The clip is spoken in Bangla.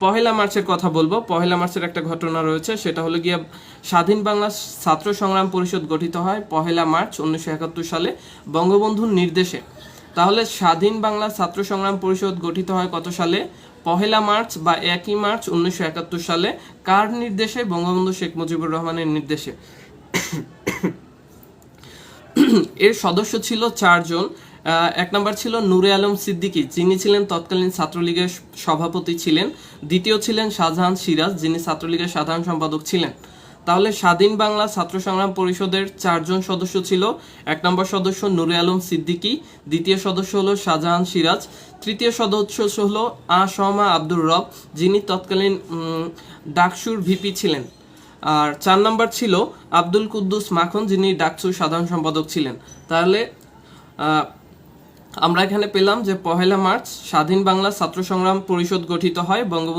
পহেলা মার্চের কথা বলবো। পহেলা মার্চের একটা ঘটনা রয়েছে, সেটা হলো গিয়ে স্বাধীন বাংলা ছাত্র সংগ্রাম পরিষদ গঠিত হয় পহেলা মার্চ 1971 সালে বঙ্গবন্ধুর নির্দেশে। তাহলে স্বাধীন বাংলা ছাত্র সংগ্রাম পরিষদ গঠিত হয় কত সালে? পহেলা মার্চ বা 1 মার্চ 1971 সালে। কার নির্দেশে? বঙ্গবন্ধু শেখ মুজিবুর রহমানের নির্দেশে। এর সদস্য ছিল 4 জন। এক নম্বর ছিল নূরে আলম সিদ্দিকী, যিনি ছিলেন তৎকালীন ছাত্রলীগের সভাপতি ছিলেন। দ্বিতীয় ছিলেন শাহজাহান সিরাজ, যিনি ছাত্রলীগের সাধারণ সম্পাদক ছিলেন। তাহলে স্বাধীন বাংলা ছাত্র সংগ্রাম পরিষদের 4 জন সদস্য ছিল। এক নম্বর সদস্য নূরে আলম সিদ্দিকী, দ্বিতীয় সদস্য হলো শাহজাহান সিরাজ, তৃতীয় সদস্য হলো আ.স.মা আব্দুর রব, যিনি তৎকালীন ডাকসুর ভিপি ছিলেন। আর 4 নম্বর ছিল আব্দুল কুদ্দুস মাখন, যিনি ডাকসুর সাধারণ সম্পাদক ছিলেন। তাহলে আমরা এখানে পেলাম যে পহেলা মার্চ স্বাধীন বাংলা ছাত্র সংগ্রাম পরিষদ গঠিত হয় বঙ্গবন্ধু